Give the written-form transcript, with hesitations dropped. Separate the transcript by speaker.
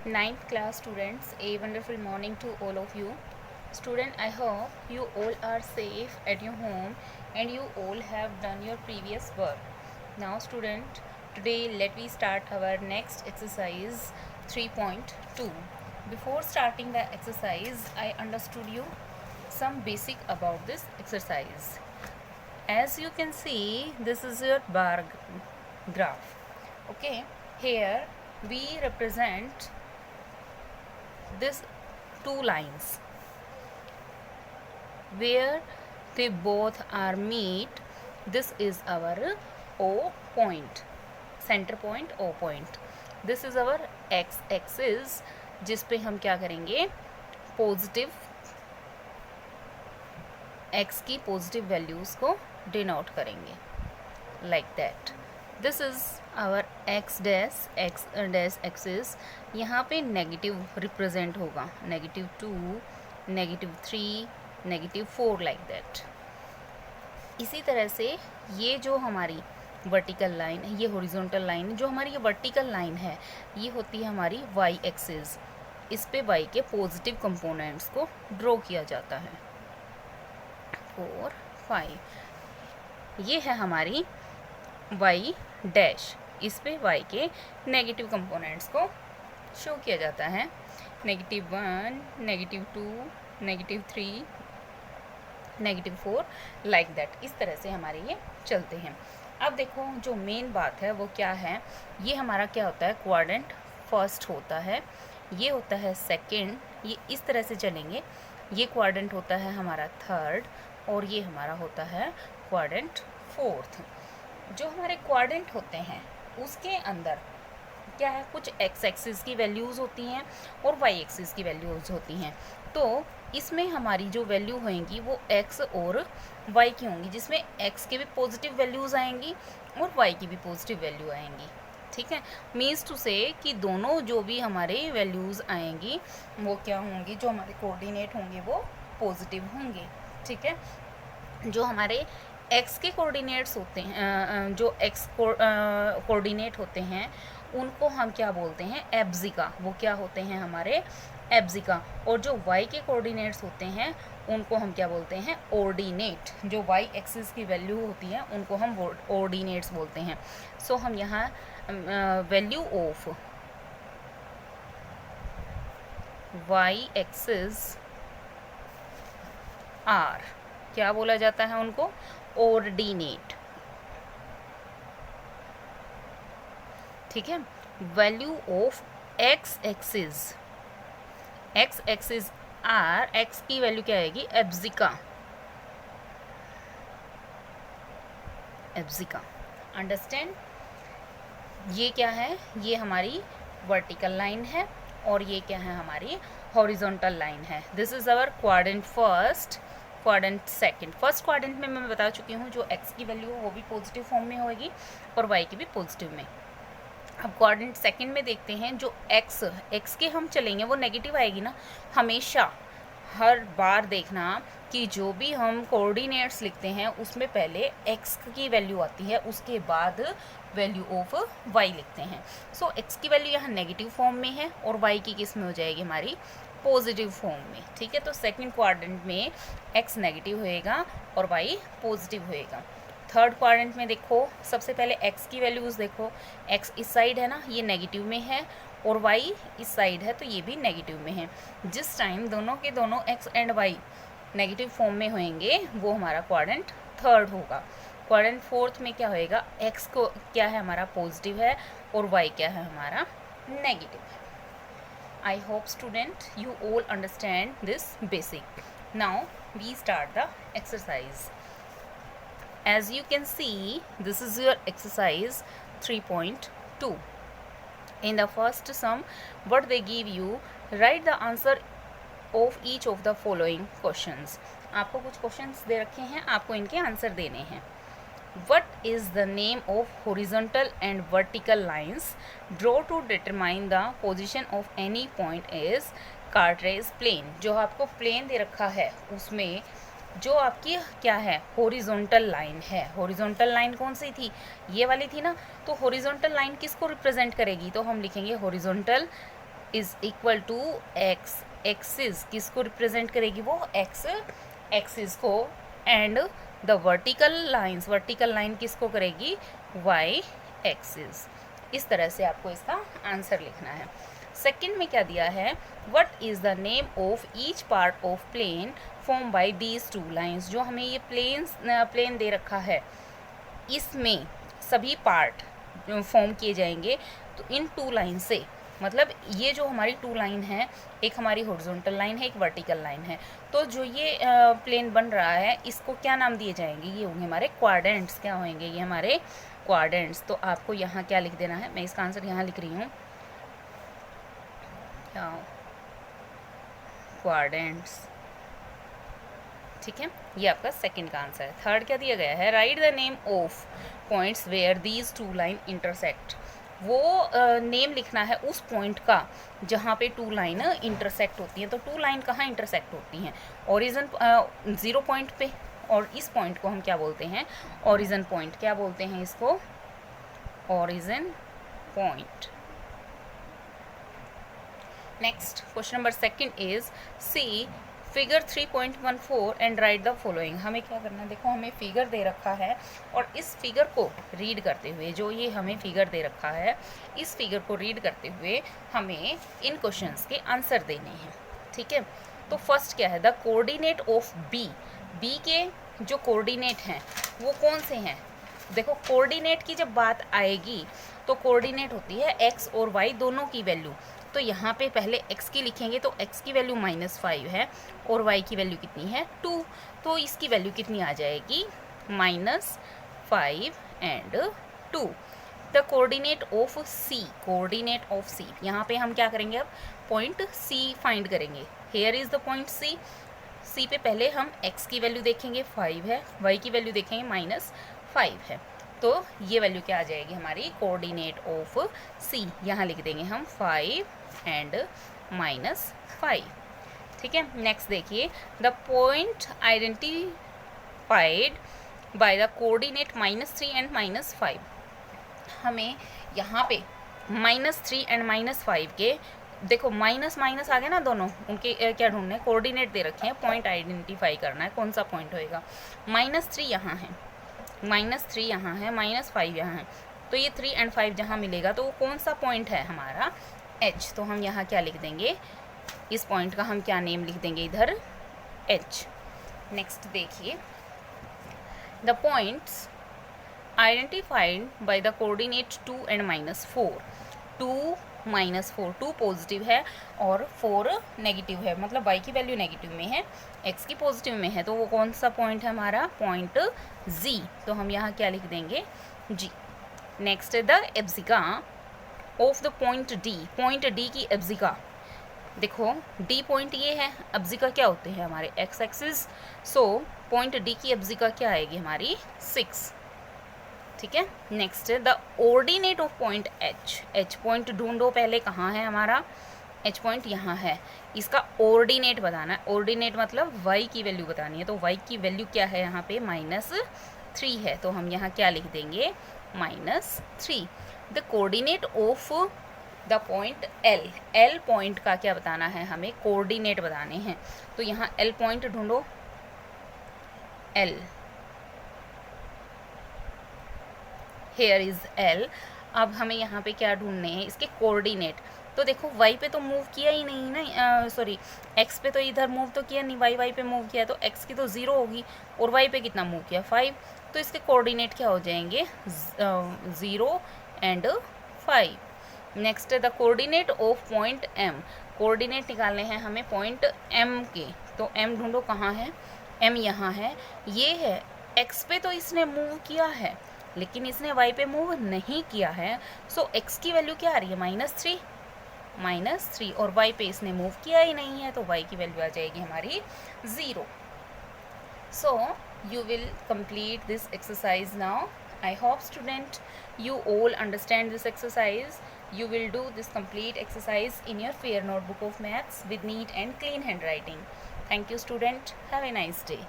Speaker 1: Ninth class students, a wonderful morning to all of you. Student, I hope you all are safe at your home and you all have done your previous work. Now student, today let me start our next exercise 3.2. Before starting the exercise, I understood you some basic about this exercise. As you can see, this is your bar graph. Okay, here we represent this two lines where they both are meet. This is our O point, center point O point. This is our x axis जिस पे हम क्या करेंगे, positive x की positive values को denote करेंगे like that. This is our x dash axis. यहाँ पे नेगेटिव रिप्रेजेंट होगा, -2, -3, -4 लाइक दैट. इसी तरह से ये जो हमारी वर्टिकल लाइन है, ये हॉरिजॉन्टल लाइन, जो हमारी ये वर्टिकल लाइन है, ये होती है हमारी y एक्सिस. इस पे y के पॉजिटिव कंपोनेंट्स को ड्रॉ किया जाता है. 4, 5 ये है हमारी y डैश. इस पे y के नेगेटिव कंपोनेंट्स को शो किया जाता है. -1, -2, -3, -4 लाइक दैट. इस तरह से हमारे ये चलते हैं. अब देखो, जो मेन बात है वो क्या है, ये हमारा क्या होता है, क्वाड्रेंट फर्स्ट होता है, ये होता है सेकंड, ये इस तरह से चलेंगे. ये क्वाड्रेंट होता है हमारा थर्ड और ये हमारा होता है क्वाड्रेंट फोर्थ. जो हमारे क्वाड्रेंट होते हैं उसके अंदर क्या है, कुछ एक्स एक्सिस की वैल्यूज़ होती हैं और वाई एक्सिस की वैल्यूज़ होती हैं. तो इसमें हमारी जो वैल्यू होएंगी वो एक्स और वाई की होंगी, जिसमें एक्स के भी पॉजिटिव वैल्यूज़ आएंगी और वाई की भी पॉजिटिव वैल्यू आएंगी. ठीक है, मीन्स टू से कि दोनों जो भी हमारे वैल्यूज़ आएंगी वो क्या होंगी, जो हमारे कोऑर्डिनेट होंगे वो पॉजिटिव होंगे. ठीक है, जो हमारे एक्स के कोऑर्डिनेट्स होते हैं, जो एक्स कोऑर्डिनेट होते हैं उनको हम क्या बोलते हैं, एब्जिका. वो क्या होते हैं हमारे एब्जिका. और जो वाई के कोऑर्डिनेट्स होते हैं उनको हम क्या बोलते हैं, ऑर्डिनेट. जो वाई एक्सिस की वैल्यू होती है उनको हम ऑर्डिनेट्स बोलते हैं. सो हम यहाँ value of Y axis are क्या बोला जाता है उनको, ऑर्डिनेट. ठीक है, value of X axis are, X की वैल्यू क्या आएगी, एब्जिका. अंडरस्टैंड. ये क्या है, ये हमारी वर्टिकल लाइन है और ये क्या है, हमारी हॉरिजॉन्टल लाइन है. This is our quadrant first, quadrant second. First quadrant में मैं बता चुकी हूँ जो एक्स की वैल्यू है वो भी पॉजिटिव फॉर्म में होगी और वाई की भी पॉजिटिव में. अब क्वाड्रेंट सेकंड में देखते हैं, जो एक्स के हम चलेंगे वो नेगेटिव आएगी ना. हमेशा हर बार देखना कि जो भी हम कोऑर्डिनेट्स लिखते हैं उसमें पहले एक्स की वैल्यू आती है, उसके बाद वैल्यू ऑफ वाई लिखते हैं. सो एक्स की वैल्यू यहाँ नेगेटिव फॉर्म में है और वाई की किस में हो जाएगी, हमारी पॉजिटिव फॉर्म में. ठीक है, तो सेकंड क्वाड्रेंट में एक्स नेगेटिव होएगा और वाई पॉजिटिव होएगा. थर्ड क्वाड्रेंट में देखो, सबसे पहले एक्स की वैल्यूज़ देखो. एक्स इस साइड है ना, ये नेगेटिव में है और वाई इस साइड है तो ये भी नेगेटिव में है. जिस टाइम दोनों के दोनों X and Y negative form में होंगे वो हमारा क्वाड्रेंट थर्ड होगा. क्वाड्रेंट फोर्थ में क्या होएगा, एक्स को क्या है हमारा पॉजिटिव है और वाई क्या है हमारा नेगेटिव है. I hope student you all understand this basic. Now we start the exercise. As you can see, this is your exercise 3.2. In the first sum, what they give you, write the answer of each of the following questions. आपको कुछ questions दे रखे हैं, आपको इनके answer देने हैं. What is the name of horizontal and vertical lines draw to determine the position of any point is Cartesian plane. जो आपको प्लेन दे रखा है उसमें जो आपकी क्या है, हॉरिजॉन्टल लाइन है. हॉरिजॉन्टल लाइन कौन सी थी, ये वाली थी ना. तो हॉरिजॉन्टल लाइन किसको रिप्रेजेंट करेगी, तो हम लिखेंगे horizontal is equal to X axis किसको रिप्रेजेंट करेगी, वो एक्स एक्सिस को, एंड द वर्टिकल लाइन किसको करेगी, वाई एक्सिस। इस तरह से आपको इसका आंसर लिखना है। सेकंड में क्या दिया है, what is the name of each part of plane form by these two lines. जो हमें ये प्लेन दे रखा है, इसमें सभी पार्ट फॉर्म किए जाएंगे तो इन टू लाइन से, मतलब ये जो हमारी टू लाइन है, एक हमारी हॉरिजॉन्टल लाइन है, एक वर्टिकल लाइन है, तो जो ये प्लेन बन रहा है इसको क्या नाम दिए जाएंगे, ये होंगे हमारे क्वाड्रेंट्स। क्या होंगे, ये हमारे क्वाड्रेंट्स। तो आपको यहाँ क्या लिख देना है, मैं इसका आंसर यहाँ लिख रही हूँ, क्वाड्रेंट्स। ठीक है, ये आपका सेकंड का आंसर है। थर्ड क्या दिया गया है, write the name of points where these two line intersect. वो नेम लिखना है उस पॉइंट का जहाँ पे टू लाइन इंटरसेक्ट होती हैं। तो टू लाइन कहाँ इंटरसेक्ट होती हैं, ओरिजिन 0 पॉइंट पे, और इस पॉइंट को हम क्या बोलते हैं, ओरिजिन पॉइंट। क्या बोलते हैं इसको, origin point. Next question number second is see figure 3.14 and write the following. हमें क्या करना है, देखो हमें फिगर दे रखा है और इस फिगर को रीड करते हुए, जो ये हमें फिगर दे रखा है, इस फिगर को रीड करते हुए हमें इन क्वेश्चंस के आंसर देने हैं। ठीक है, तो फर्स्ट क्या है, the coordinate of B. B के जो कोऑर्डिनेट हैं वो कौन से हैं। देखो कोऑर्डिनेट की जब बात आएगी तो कोऑर्डिनेट होती है एक्स और वाई दोनों की वैल्यू। तो यहाँ पे पहले x की लिखेंगे, तो x की वैल्यू -5 है और y की वैल्यू कितनी है 2, तो इसकी वैल्यू कितनी आ जाएगी, -5 and 2। The coordinate of c, coordinate of c, यहाँ पे हम क्या करेंगे, अब पॉइंट c फाइंड करेंगे। Here is the point c। c पे पहले हम x की वैल्यू देखेंगे 5 है, y की वैल्यू देखेंगे -5 है, तो ये वैल्यू क्या आ जाएगी हमारी, कोऑर्डिनेट ऑफ c। यहाँ लिख देंगे हम 5 एंड -5। ठीक है, नेक्स्ट देखिए, the point identified by the coordinate -3 and -5। हमें यहाँ पे -3 एंड -5 के, देखो माइनस माइनस आ गया ना दोनों, उनके क्या ढूंढने, कोऑर्डिनेट दे रखे हैं, पॉइंट आइडेंटिफाई करना है कौन सा पॉइंट होएगा। -3 यहाँ है, -3 यहाँ है, -5 यहाँ है, तो ये 3 एंड 5 जहाँ मिलेगा तो वो कौन सा पॉइंट है हमारा, H। तो हम यहाँ क्या लिख देंगे, इस पॉइंट का हम क्या नेम लिख देंगे इधर, H। नेक्स्ट देखिए, the points identified by the coordinate 2 and -4। 2 -4, 2 positive है और 4 नेगेटिव है, मतलब y की वैल्यू नेगेटिव में है, x की पॉजिटिव में है, तो वो कौन सा पॉइंट है हमारा, पॉइंट G। तो हम यहाँ क्या लिख देंगे, G। Next the abscissa of the point D। Point D की एब्सिका, देखो D पॉइंट ये है, एब्सिका क्या होते हैं हमारे x axis, so point D की एब्सिका क्या आएगी हमारी 6। ठीक है, next the ordinate of point H point ढूंढो पहले, कहाँ है हमारा H पॉइंट, यहाँ है, इसका ऑर्डिनेट बताना है। ऑर्डिनेट मतलब y की वैल्यू बतानी है, तो y की वैल्यू क्या है यहाँ पे, -3 है, तो हम यहाँ क्या लिख देंगे, -3। The coordinate of the point L point का क्या बताना है हमें, कोऑर्डिनेट बताने हैं, तो यहाँ L पॉइंट ढूंढो, L, हेयर इज L। अब हमें यहाँ पे क्या ढूंढने हैं, इसके कोऑर्डिनेट। तो देखो y पे तो मूव किया ही नहीं ना, सॉरी x पे तो इधर मूव तो किया नहीं, y पे मूव किया, तो x की तो 0 होगी, और y पे कितना मूव किया 5, तो इसके कोऑर्डिनेट क्या हो जाएंगे, 0 and 5। Next the coordinate of point M। Coordinate निकालने हैं हमें पॉइंट M के, तो M ढूंढो कहाँ है, M यहाँ है, ये है, x पे तो इसने मूव किया है लेकिन इसने y पे मूव नहीं किया है, सो x की वैल्यू क्या आ रही है, -3, और y पे इसने मूव किया ही नहीं है, तो y की वैल्यू आ जाएगी हमारी 0। सो you will complete this exercise now. I hope student you all understand this exercise. You will do this complete exercise in your fair notebook of maths with neat and clean handwriting. Thank you student. Have a nice day.